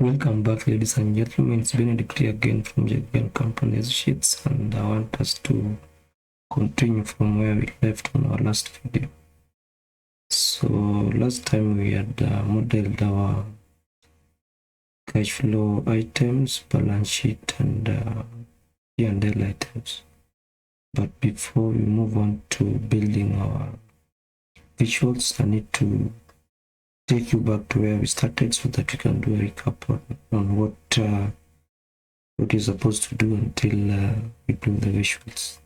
Welcome back, ladies and gentlemen. It's Benedict here again from Jagan Companies Sheets, and I want us to continue from where we left on our last video. So last time we had modeled our cash flow items, balance sheet, and P&L items. But before we move on to building our visuals, I need to take you back to where we started so that we can do a recap on what you're supposed to do until we do the visuals.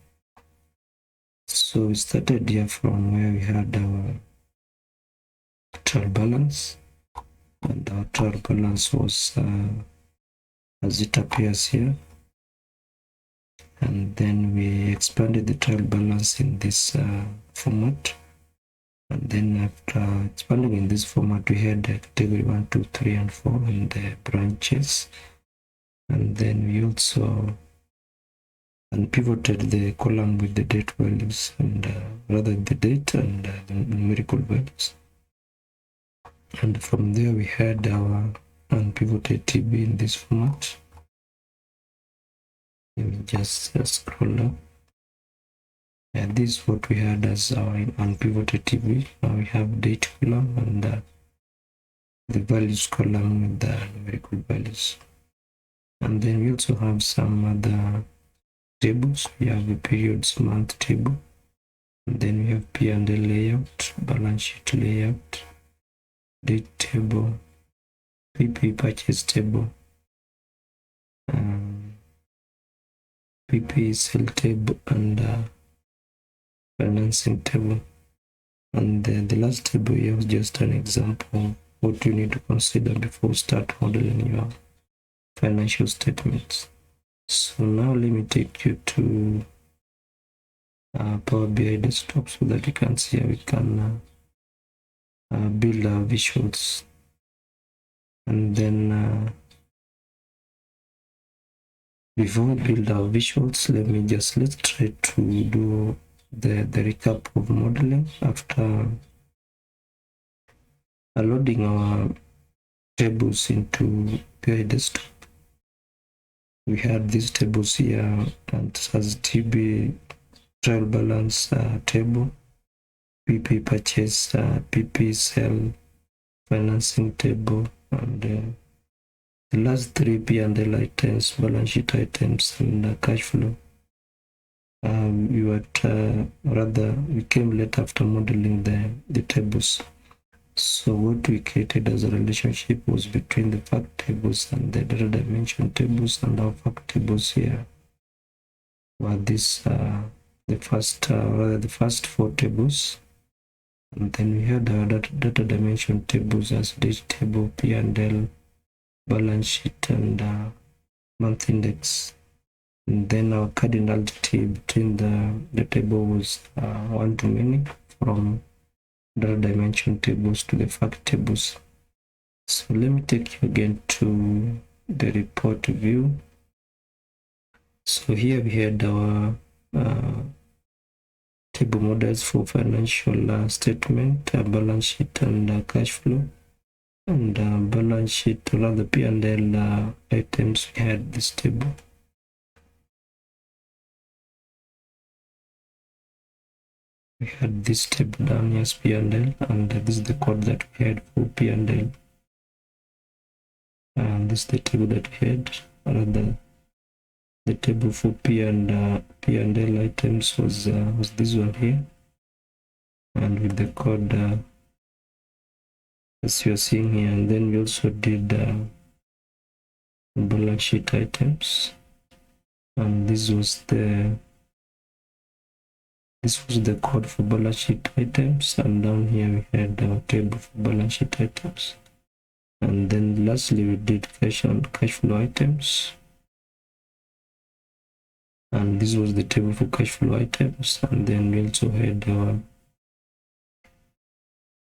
So we started here from where we had our trial balance, and our trial balance was as it appears here, and then we expanded the trial balance in this format. And then after expanding in this format, we had category 1, 2, 3, and 4 in the branches. And then we also unpivoted the column with the date values, and rather the date and the numerical values. And from there, we had our unpivoted TB in this format. Let me just scroll up. And this is what we had as our unpivoted TB. Now we have date column and the values column with the numerical values. And then we also have some other tables. We have a periods month table. And then we have P&L layout, balance sheet layout, date table, PP purchase table, PP sell table, and financing table. And the last table here is just an example of what you need to consider before you start modeling your financial statements. So now let me take you to Power BI desktop so that you can see how we can build our visuals. And then before we build our visuals, let's try to do the recap of modeling after loading our tables into BI desktop. We had these tables here, and as TB trial balance table, PP purchase, PP sell, financing table, and the last three P&L items, balance sheet items, and cash flow. We came late after modeling the tables. So what we created as a relationship was between the fact tables and the data dimension tables, and our fact tables here were this the first four tables. And then we had our data dimension tables as date table, P&L, balance sheet, and month index. And then our cardinality between the table was one to many, from data dimension tables to the fact tables. So let me take you again to the report view. So here we had our table models for financial statement, balance sheet, and cash flow. And balance sheet, rather P&L items, we had this table. We had this table down here as P&L, and this is the code that we had for P&L. And this is the table that we had. Rather, the table for P&L items was this one here, and with the code as you are seeing here. And then we also did balance sheet items, and this was the code for balance sheet items, and down here we had our table for balance sheet items. And then lastly we did cash flow items, and this was the table for cash flow items. And then we also had our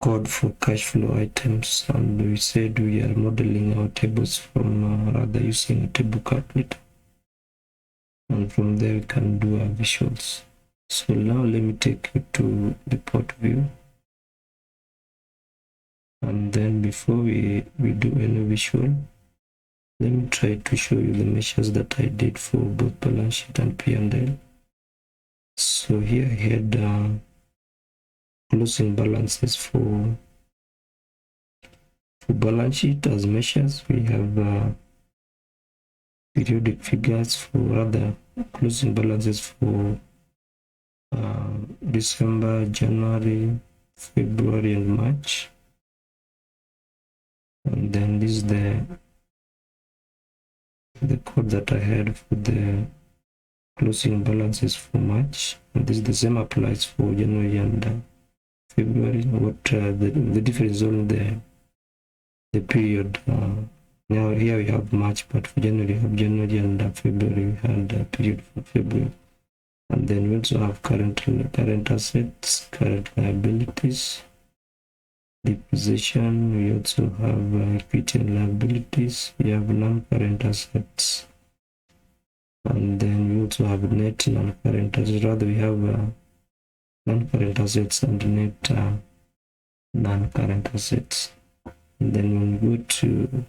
code for cash flow items, and we said we are modeling our tables from rather using a table calculator, and from there we can do our visuals. So now let me take you to the report view. And then before we do any visual, Let me try to show you the measures that I did for both balance sheet and P&L. So here I had closing balances for balance sheet as measures. We have periodic figures for other closing balances for December, January, February, and March. And then this is the code that I had for the closing balances for March, and this is the same applies for January and February. What the difference is only the period. Now here we have March, but for January we have January, and February we had a period for February. And then we also have current assets, current liabilities, depreciation. We also have equity and liabilities. We have non-current assets, and then we also have net non-current assets. Rather, we have non-current assets and net non-current assets. And then when we go to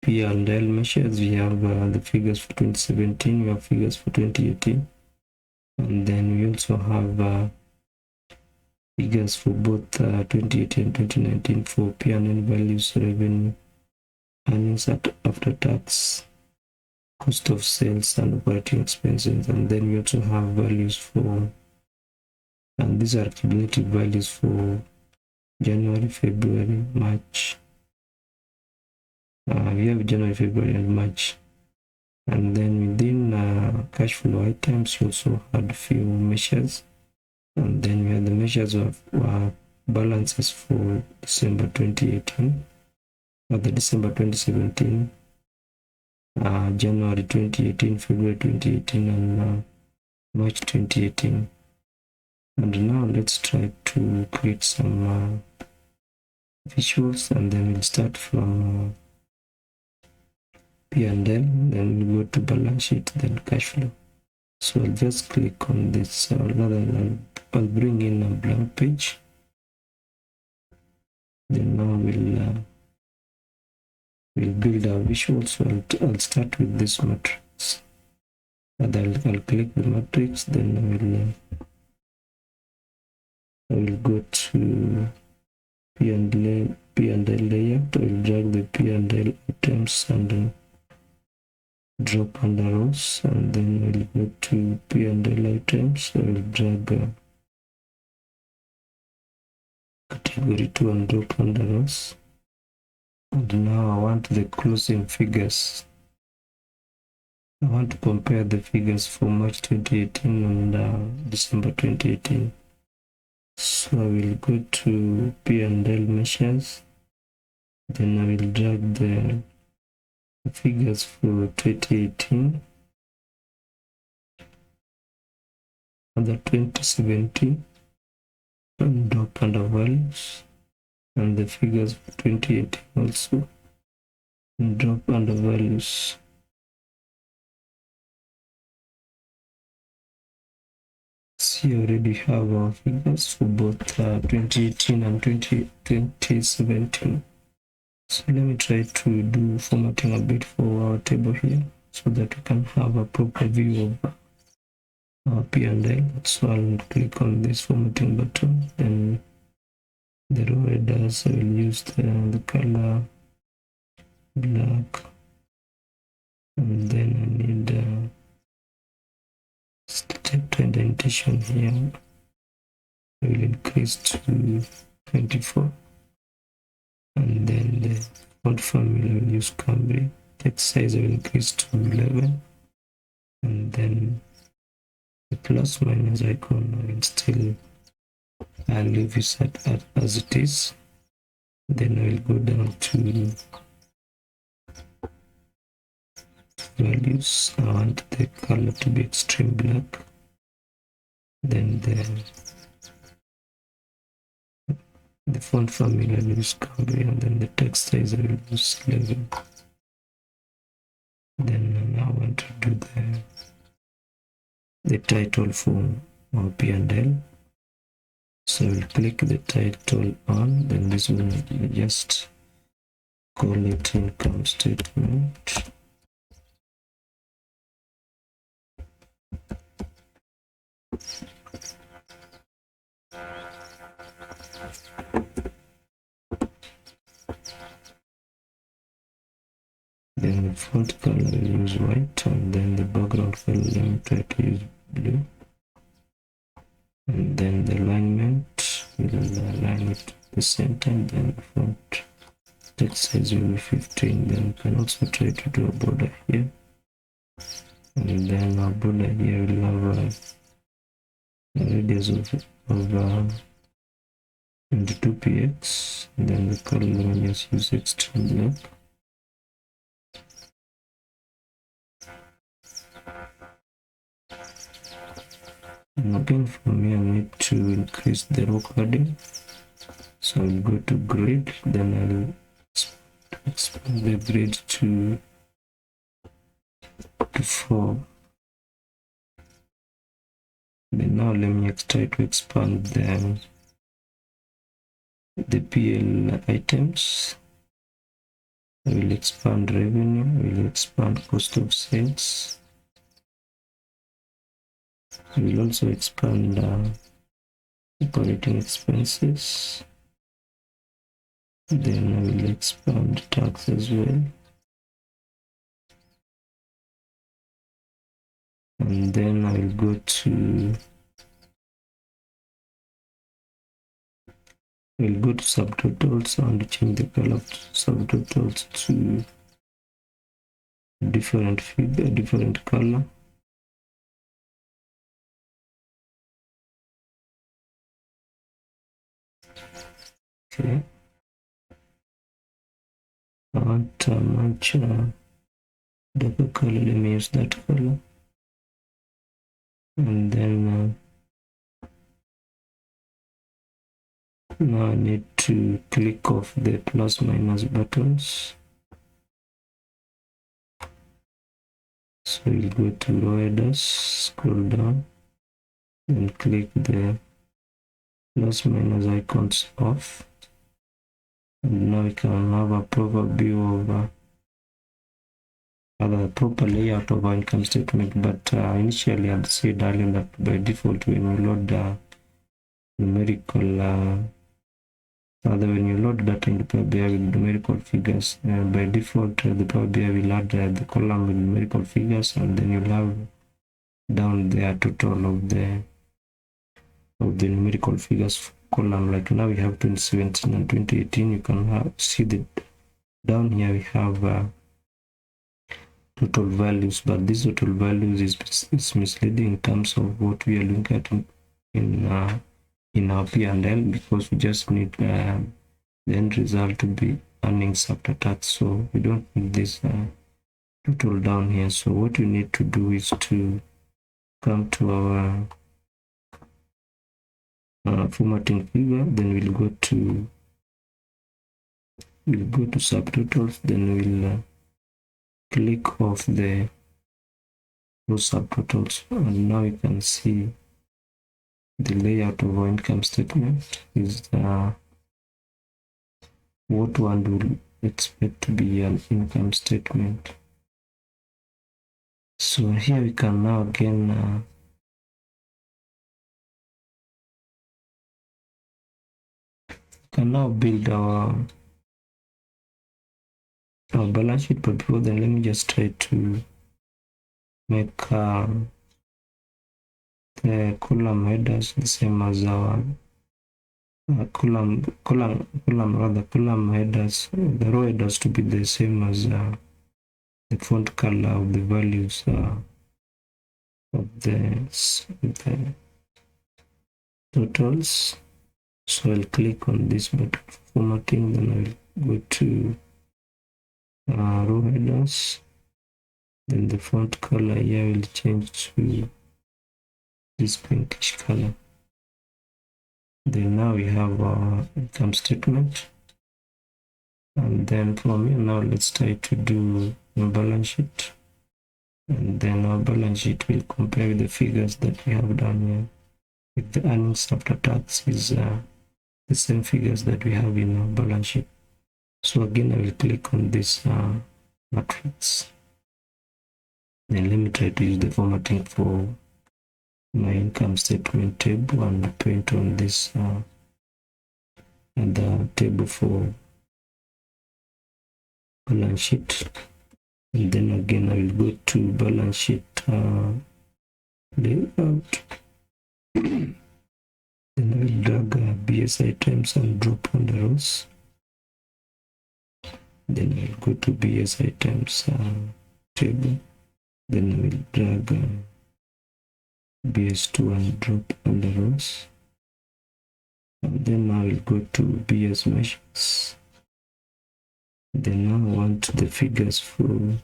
P&L measures, we have the figures for 2017, we have figures for 2018, and then we also have figures for both 2018 and 2019 for P&L values, revenue, earnings after tax, cost of sales, and operating expenses. And then we also have values for, and these are cumulative values for January, February, March. We have January, February, and March. And then within cash flow items, we also had a few measures. And then we have the measures of balances for December 2018, or the December 2017, January 2018, February 2018, and March 2018. And now let's try to create some visuals, and then we'll start from P&L, then we'll go to balance sheet, then cash flow. So I'll just click on this, I'll bring in a blank page. Then now we'll build our visual. So I'll start with this matrix, and I'll click the matrix. Then I will go to P&L layout. I will drag the P&L items and then drop under rows, and then we'll go to P&L items. I will drag category 2 and drop under rows. And now I want the closing figures. I want to compare the figures for March 2018 and December 2018. So I will go to P&L measures. Then I will drag the figures for 2018 and the 2017 and drop under values, and the figures for 2018 also and drop under values. So you already have our figures for both 2018 and 2017. So let me try to do formatting a bit for our table here, so that we can have a proper view of our P&L. So I'll click on this formatting button, then the row headers, I will use the color black, and then I need step indentation here. I will increase to 24, and then the font family I will use Cambria. Text size I will increase to 11, and then the plus minus icon I will still leave it as it is. Then I will go down to values. I want the color to be extreme black. Then the font family I will use Cambria, and then the text size I will use 11. Then now I want to do the title for our P&L. So I will click the title on, then this will just call it income statement. Then the font color will use white, and then the background color let me try to use blue. And then the alignment will align it to the center, and then the font text size will be 15. Then we can also try to do a border here, and then our border here will have a radius of 22px, and then the color let me just use extreme black. And again, from here I need to increase the row padding, so I'll go to grid, then I'll expand the grid to 4. Then now let me try to expand the PL items. I will expand revenue, I will expand cost of sales. I will also expand operating expenses. Then I will expand tax as well. And then I will go to subtotals and change the color of subtotals to different figure, different color. Okay. I want a much darker color. Let me use that color. And then now I need to click off the plus minus buttons. So we'll go to row headers, scroll down, and click the plus minus icons off. And now we can have a proper view of a proper layout of our income statement. But initially I'd said earlier that by default when you load numerical when you load data into Power BI with numerical figures, by default the Power BI will add the column with numerical figures, and then you'll have down there total of the numerical figures column. Like now we have 2017 and 2018. You can see that down here we have total values, but this total values is misleading in terms of what we are looking at in our P&L, because we just need the end result to be earnings after tax, so we don't need this total down here. So what we need to do is to come to our formatting figure, then we'll go to subtotals, then we'll click off those subtotals, and now you can see the layout of our income statement is what one would expect to be an income statement. So here we can now again build our balance sheet. But before then, let me just try to make the column headers the same as our column headers, the row headers to be the same as the font color of the values of the totals. So I'll click on this button for formatting, then I'll go to row headers, then the font color here will change to this pinkish color. Then now we have our income statement, and then from here now let's try to do a balance sheet, and then our balance sheet will compare with the figures that we have down here. With the earnings after tax is the same figures that we have in our balance sheet. So again, I will click on this matrix. Then let me try to use the formatting for my income statement table and paint on this other table for balance sheet. And then again, I will go to balance sheet layout. Then I will drag BS items and drop on the rows. Then I will go to BS items table. Then I will drag BS2 and drop on the rows. And then I will go to BS measures. Then now I want the figures for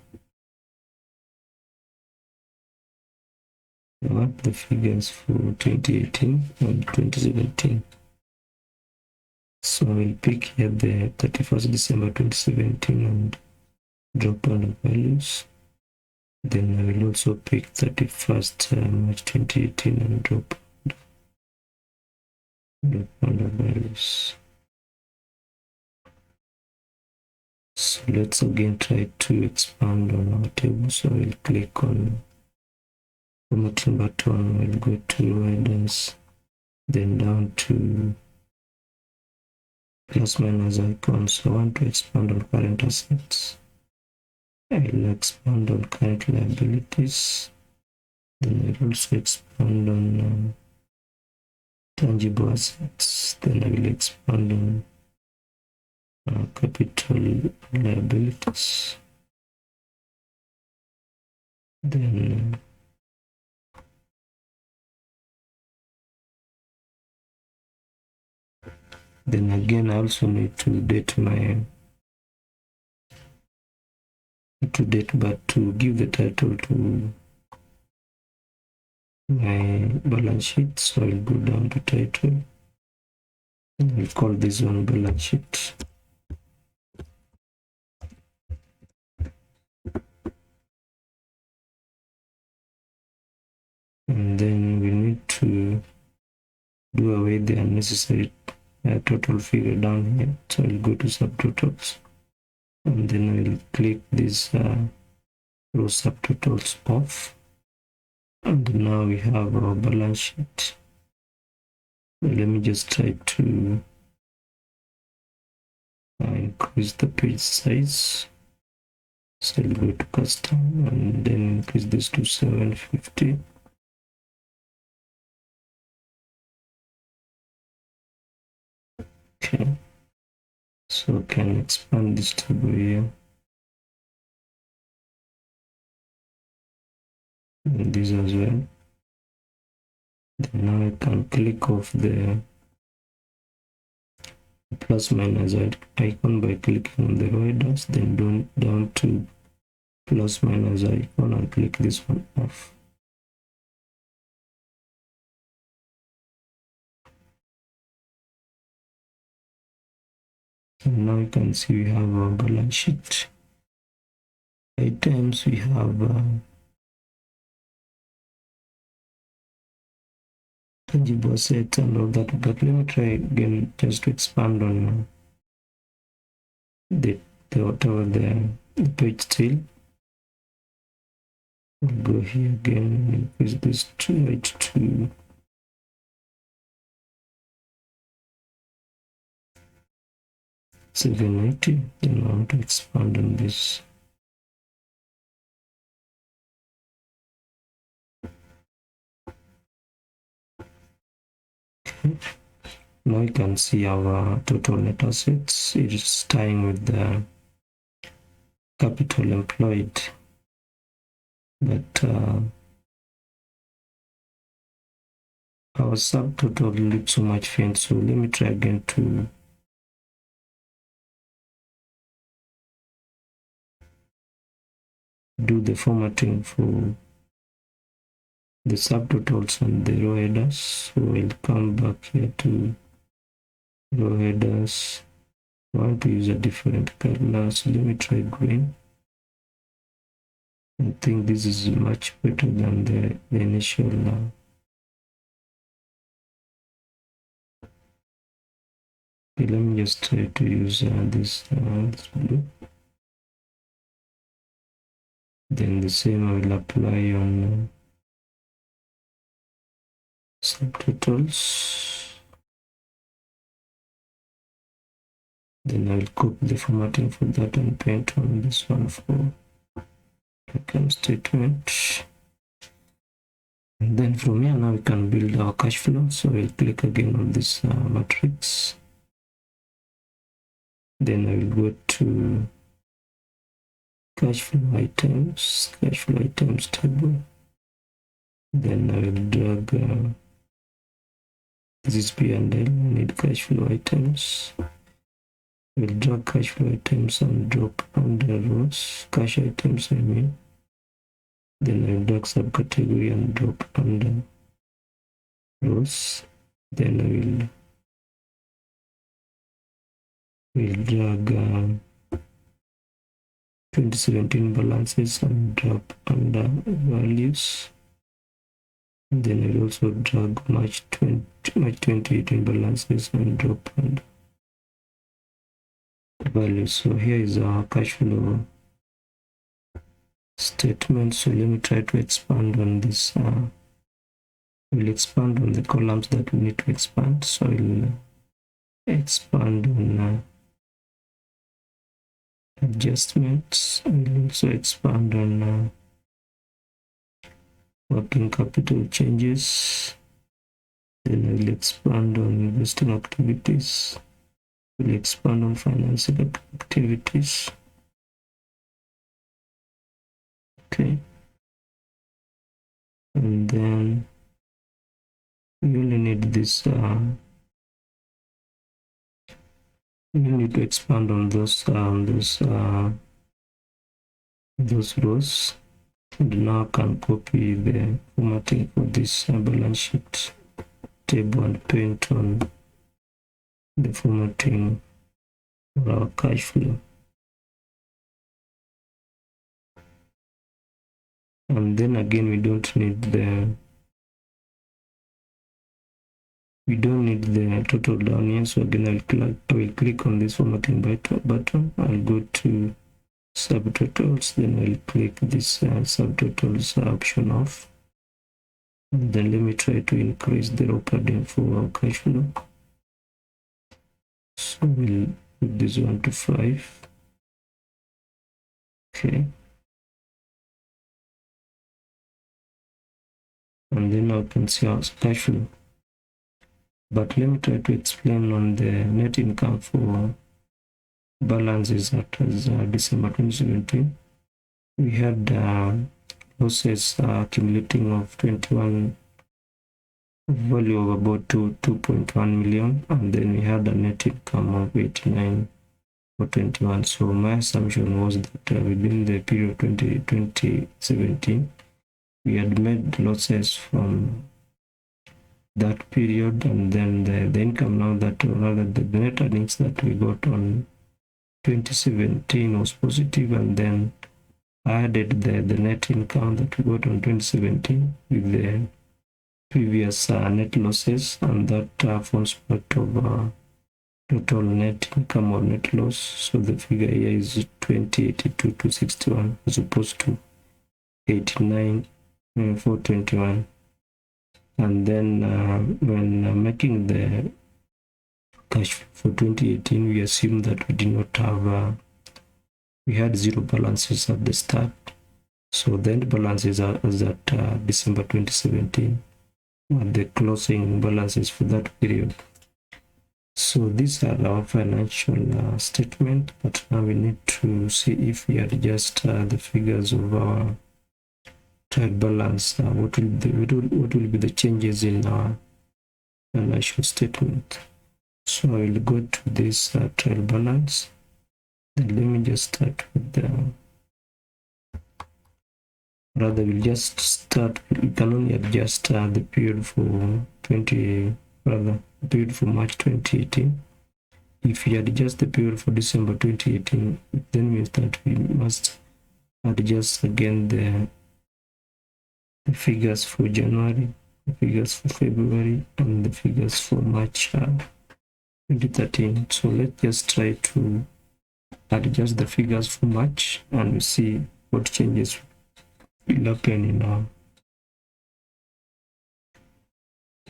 I want the figures for 2018 and 2017. So I will pick here the 31st December 2017 and drop on the values. Then I will also pick 31st March 2018 and drop on the values. So let's again try to expand on our table. So I will click on formatting button, I will go to riders, then down to plus minus icon. So I want to expand on current assets. I will expand on current liabilities. Then I will also expand on tangible assets. Then I will expand on capital liabilities. Then again, I also need to date but to give the title to my balance sheet. So I'll go down to title and I'll call this one balance sheet. And then we need to do away the unnecessary total figure down here. So I'll go to subtotals and then I will click this row subtotals off. And now we have our balance sheet. Let me just try to increase the page size. So I'll go to custom and then increase this to 750. Okay, so I can expand this table here. And this as well. Then now I can click off the plus minus icon by clicking on the riders, then down to plus minus icon and click this one off. And now you can see we have our balance sheet items. We have tangible assets and all that, but let me try again just to expand on the whatever the page style. I'll go here again and increase this to right to 780. Then I want to expand on this. Okay. Now you can see our total net assets. It is tying with the capital employed, but our subtotal looks so much faint. So let me try again to do the formatting for the subtotals and the row headers. So I'll come back here to row headers. I want to use a different color, so let me try green. I think this is much better than the initial Okay, let me just try to use this blue. Then the same I will apply on subtotals. Then I will copy the formatting for that and paint on this one for income statement. And then from here now we can build our cash flow. So I'll click again on this matrix. Then I will go to cash flow items table. Then I will drag this is P&L. I need cash flow items. We'll drag cash flow items and drop under rows, cash items I mean. Then I'll drag subcategory and drop under rows. Then we'll drag 2017 balances and drop under values. And then I'll also drag March 2018 balances and drop under values. So here is our cash flow statement. So let me try to expand on this. We'll expand on the columns that we need to expand. So we'll expand on adjustments. We'll also expand on working capital changes. Then I will expand on investing activities. We'll expand on financing activities. Okay. And then we only need this. We need to expand on those rows. And now I can copy the formatting for this balance sheet table and paint on the formatting for our cash flow. And then again, we don't need the total down here. So again, I will click on this formatting button. I'll go to subtotals. Then I'll click this subtotals option off. And then let me try to increase the row padding for our cash flow. So we'll put this one to 5. Okay. And then now we can see our cash flow. But let me try to explain on the net income for balances as December 2017. We had losses accumulating of 21 value of about 2.1 million, and then we had a net income of 89 for 21. So my assumption was that within the period 2017 we had made losses from that period, and then the income now that, or rather the net earnings that we got on 2017 was positive, and then I added the net income that we got on 2017 with the previous net losses, and that forms part of total net income or net loss. So the figure here is 2082 to 61 as opposed to 89 421. And then when making the cash for 2018, we assume that we did not have we had zero balances at the start. So the end balances are as at December 2017, and the closing balances for that period. So these are our financial statement, but now we need to see if we adjust the figures of our trial balance. What will be the changes in our financial statement? So I will go to this trial balance. Then let me just start with the. Rather, we'll just start. We can only adjust the period for period for March 2018. If we adjust the period for December 2018, it then means that we must adjust again the figures for January, the figures for February, and the figures for March 2013. So let's just try to adjust the figures for March and we see what changes will happen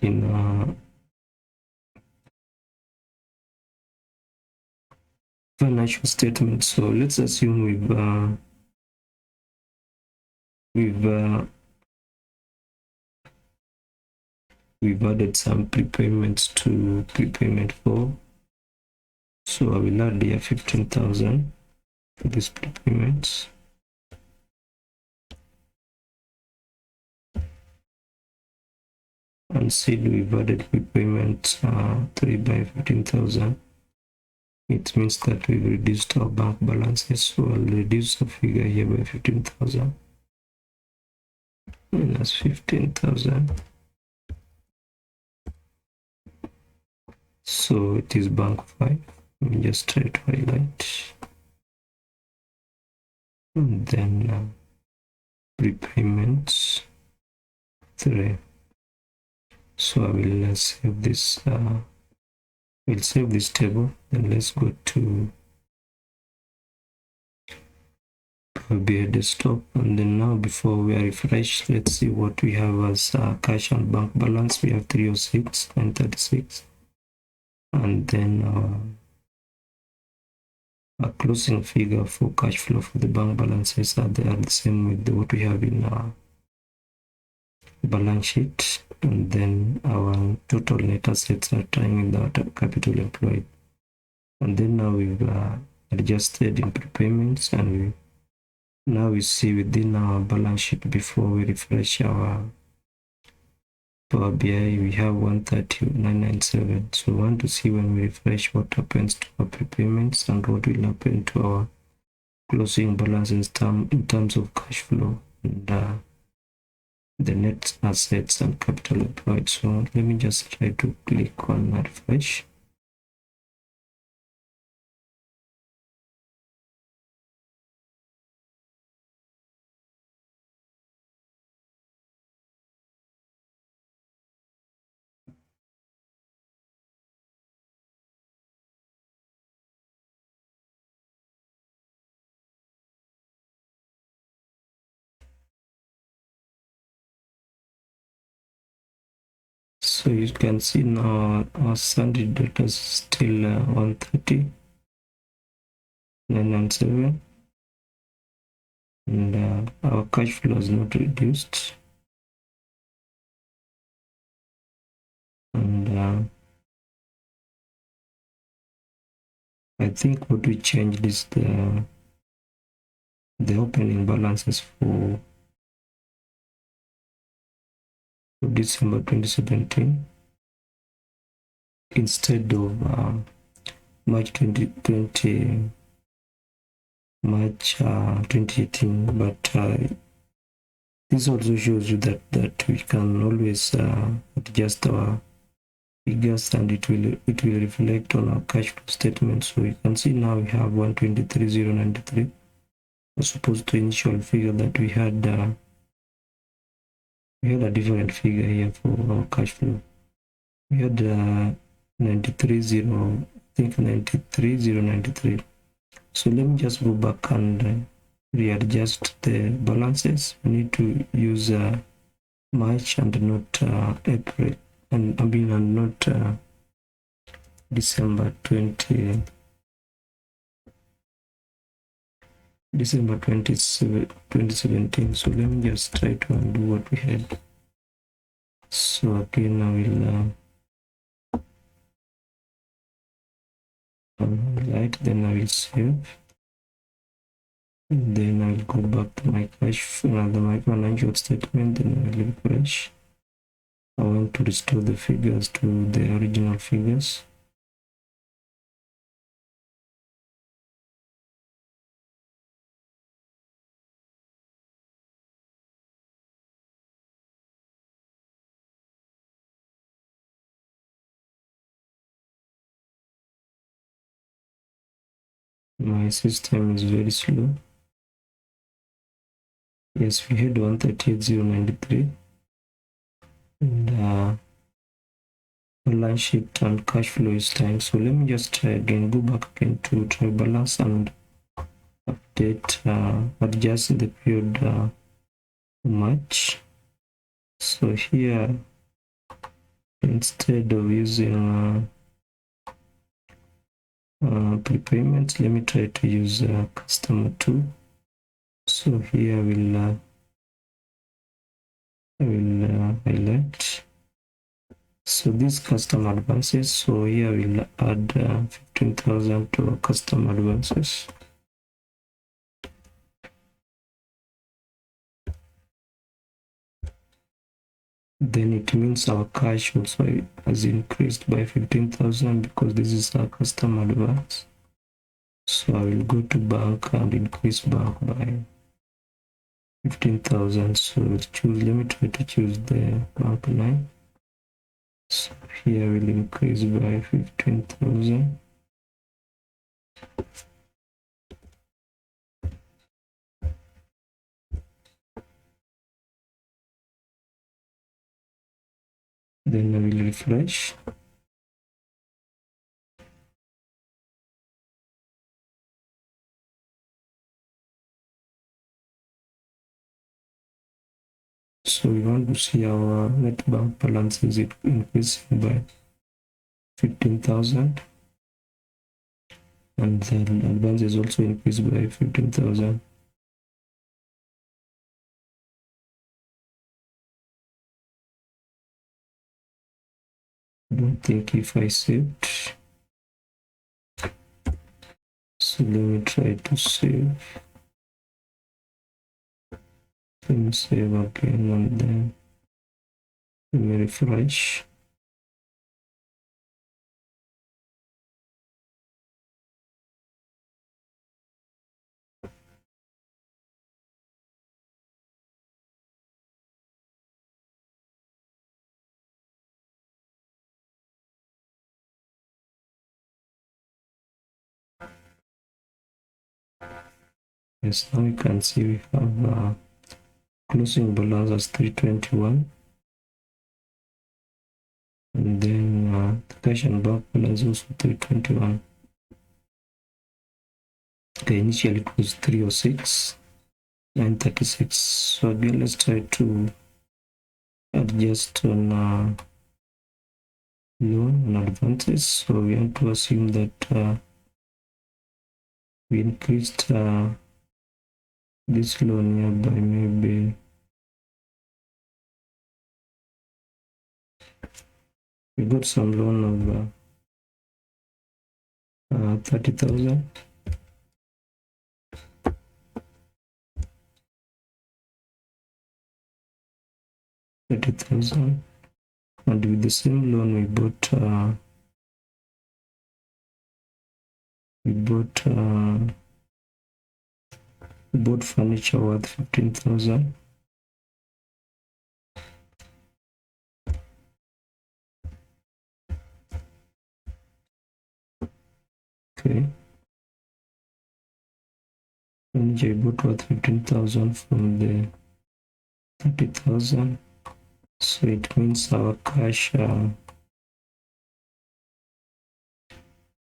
in financial statement. So let's assume we've added some prepayments to prepayment 4. So I will add here 15,000 for these prepayments. And see we've added prepayment 3 by 15,000. It means that we've reduced our bank balances. So I'll reduce the figure here by 15,000 minus 15,000. So it is bank 5. Let me just try to highlight. And then prepayments 3. So I will save this. We'll save this table. Then let's go to Power BI desktop. And then now, before we refresh, let's see what we have as cash and bank balance. We have 306 and 36. And then a closing figure for cash flow for the bank balances are the same with what we have in our balance sheet. And then our total net assets are tying in the capital employed. And then now we've adjusted in prepayments, and now we see within our balance sheet, before we refresh our Power BI, we have 130,997. So we want to see when we refresh what happens to our prepayments and what will happen to our closing balance in terms of cash flow and the net assets and capital employed. So let me just try to click on refresh. So you can see now our Sunday data is still 130,997, and our cash flow is not reduced. And I think what we changed is the opening balances for December 2017 instead of March 2020, March 2018. But this also shows you that we can always adjust our figures, and it will reflect on our cash flow statement. So you can see now we have 123,093 as opposed to initial figure that we had a different figure here for our cash flow. We had 93,093. So let me just go back and readjust the balances. We need to use March and not April, and not December 2017. So let me just try to undo what we had. So again, I will highlight, then I will save, and then I'll go back to my my financial statement, then I will refresh. I want to restore the figures to the original figures. My system is very slow. Yes, we had 138,093, and balance sheet and cash flow is time. So let me just try again, go back again to trial balance and update, adjust the period March. So here, instead of using prepayment, let me try to use customer 2. So here I will highlight. So these customer advances. So here I will add 15,000 to customer advances. Then it means our cash also has increased by 15,000 because this is our customer advance. So I will go to bank and increase bank by 15,000. So let me try to choose the bank line. So here I will increase by 15,000. Then I will refresh. So we want to see our net bank balance is increasing by 15,000, and then advance is also increased by 15,000. I don't think if I saved. So let me try to save. Let me save again and then let me refresh. Yes, now you can see we have closing balance as 321, and then the cash and bank balance also 321. Okay, initially it was 306, 936. So again, let's try to adjust on loan and advances. So we want to assume that we increased this loan here by maybe we got some loan of 30,000. And with the same loan we bought furniture worth 15,000. Okay, furniture we bought worth 15,000 from the 30,000. So it means our cash,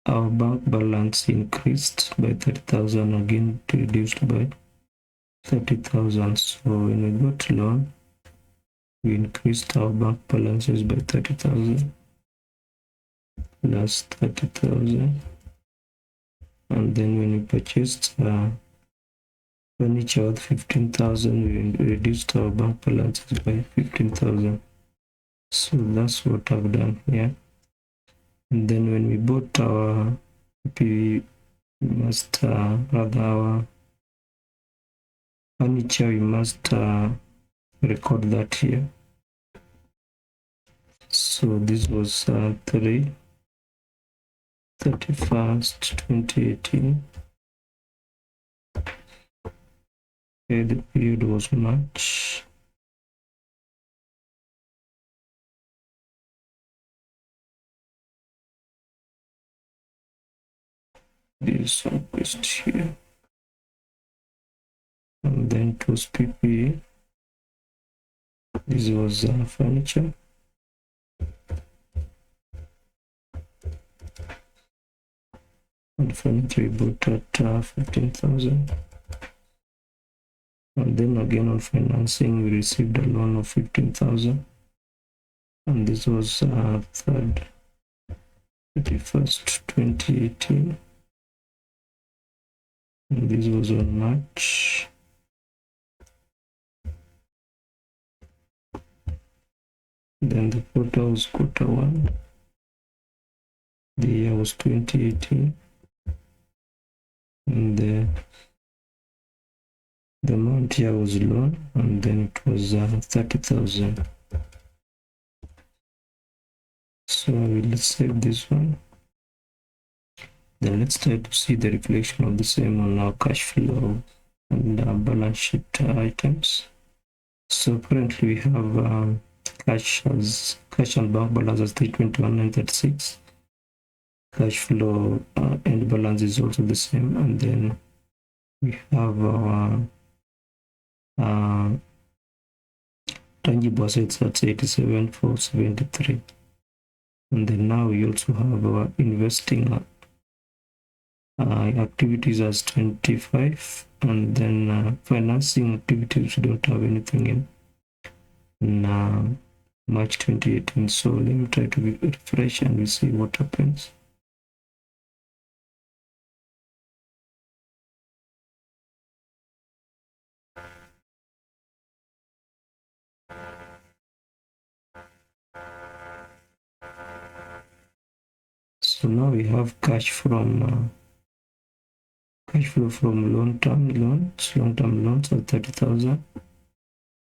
our bank balance increased by 30,000, again reduced by 30,000. So when we got loan, we increased our bank balances by 30,000 plus 30,000, and then when we purchased furniture worth 15,000, we reduced our bank balances by 15,000. So that's what I've done here. And then when we bought our our furniture, we must record that here. So this was 31st 2018. Okay, the period was March. This some paste here, and then it was PPE. This was furniture. and finally bought at 15,000. And then again on financing, we received a loan of 15,000, and this was 3rd 31st 2018, and this was on March. Then the quarter was Q1, the year was 2018, and the amount here was loan, and then it was 30,000. So I will save this one. Then let's try to see the reflection of the same on our cash flow and balance sheet items. So currently we have cash and bank balance as 321,936. Cash flow end balance is also the same, and then we have our tangible assets at 87,473, and then now we also have our investing activities as 25, and then financing activities we don't have anything in March 2018. So let me try to refresh and we see what happens. So now we have cash flow from long-term loans at 30,000.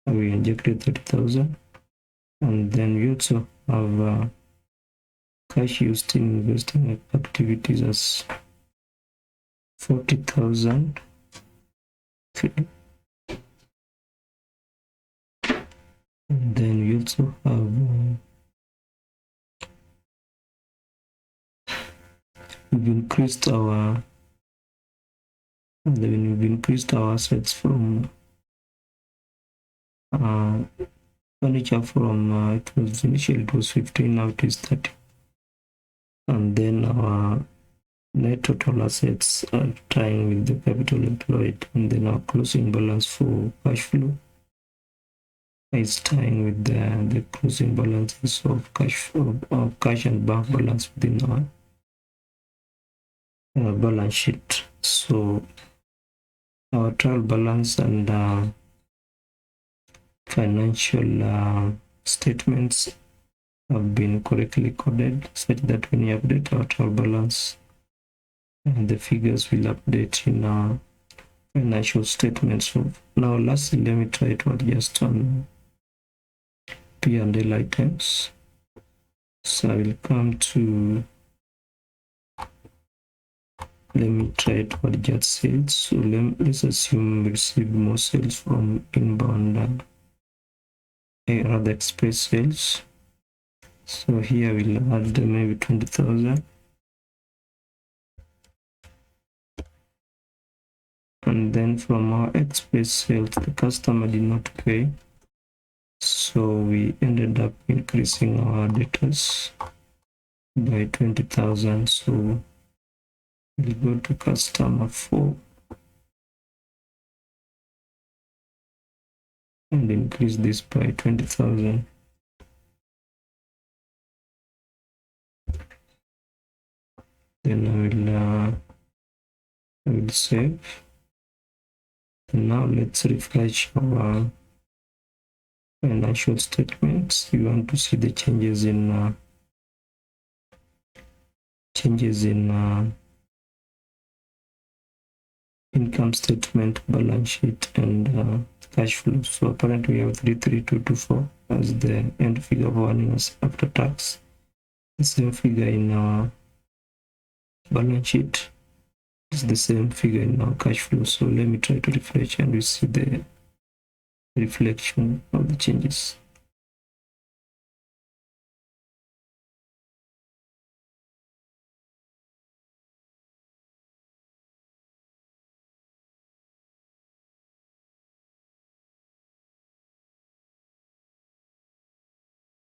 We injected 30,000, and then we also have cash used in investing activities as 40,000. And then we also have we've increased our assets from furniture from it was initially it was 15, now it is 30, and then our net total assets are tying with the capital employed, and then our closing balance for cash flow is tying with the closing balances of cash and bank balance within our balance sheet. So our trial balance and financial statements have been correctly coded such that when you update our trial balance, the figures will update in our financial statements. So now lastly, let me try to adjust on P&L items. So I will come to, let me try to adjust sales. So let's assume we receive more sales from inbound rather express sales. So here we'll add maybe 20,000. And then from our express sales, the customer did not pay, so we ended up increasing our debtors by 20,000. So we'll go to customer 4 and increase this by 20,000. Then I will save. And now let's refresh our financial statements. We want to see the changes in income statement, balance sheet, and cash flow. So apparently we have 33224 as the end figure of earnings after tax. The same figure in our balance sheet is the same figure in our cash flow. So let me try to refresh and we see the reflection of the changes.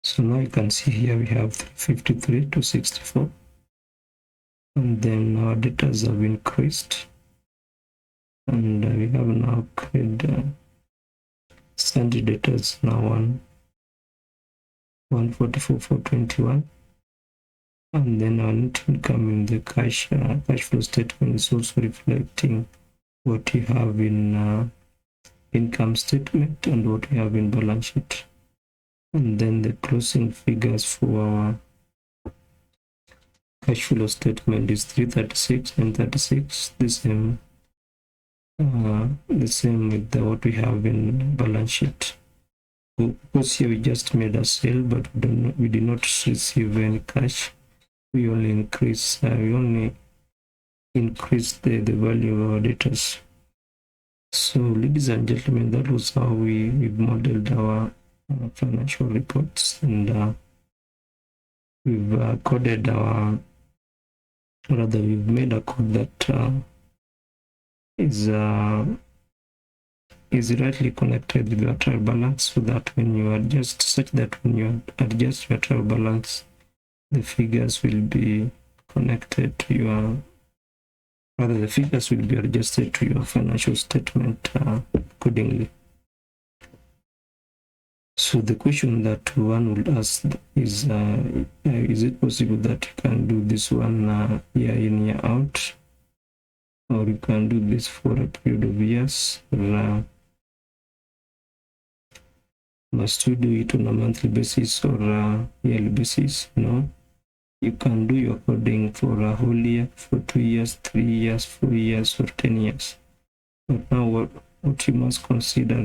So now you can see here we have 353 to 64, and then our debtors have increased, and we have now created sundry debtors now 144,421, and then our net income in the cash flow statement is also reflecting what you have in income statement and what we have in balance sheet. And then the closing figures for our cash flow statement is 336 and 36, the same with what we have in balance sheet. Because here we just made a sale, but we did not receive any cash. We only increase the value of our debtors. So, ladies and gentlemen, that was how we've modeled our financial reports, and we've coded we've made a code that is rightly connected with your trial balance, so that when you adjust your trial balance, the figures will be connected to the figures will be adjusted to your financial statement accordingly. So the question that one would ask is it possible that you can do this one year in, year out, or you can do this for a period of years, or must you do it on a monthly basis or a yearly basis? No, you can do your coding for a whole year, for 2 years, 3 years, 4 years, or 10 years. But now what you must consider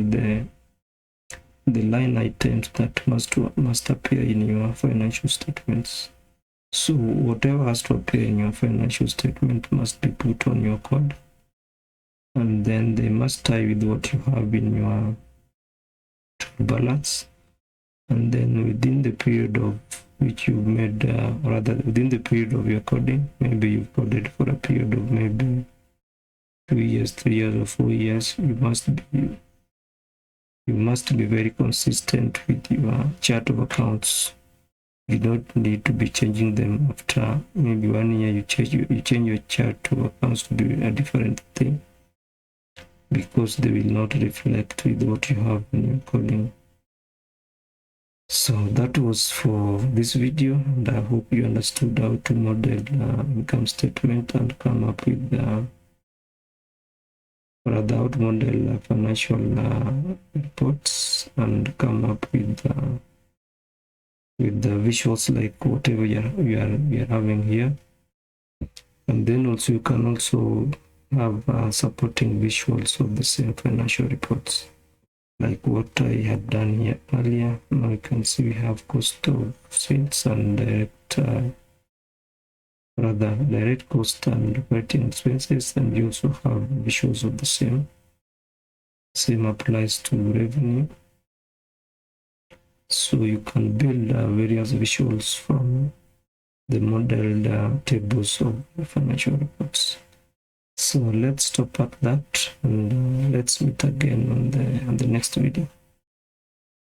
the line items that must appear in your financial statements. So whatever has to appear in your financial statement must be put on your code, and then they must tie with what you have in your balance. And then within the period of which you've made, within the period of your coding, maybe you've coded for a period of maybe 2 years, 3 years, or 4 years, you must be very consistent with your chart of accounts. You don't need to be changing them after maybe 1 year. You change your chart of accounts to be a different thing, because they will not reflect with what you have in your coding. So that was for this video, and I hope you understood how to model income statement and come up with how to model financial reports and come up with the visuals like whatever we are having here. And then also you can also have supporting visuals of the same financial reports, like what I had done here earlier. Now you can see we have cost of sales and direct cost and operating expenses, and you also have visuals of the same. Same applies to revenue. So you can build various visuals from the modeled tables of the financial reports. So let's stop at that, and let's meet again on the next video.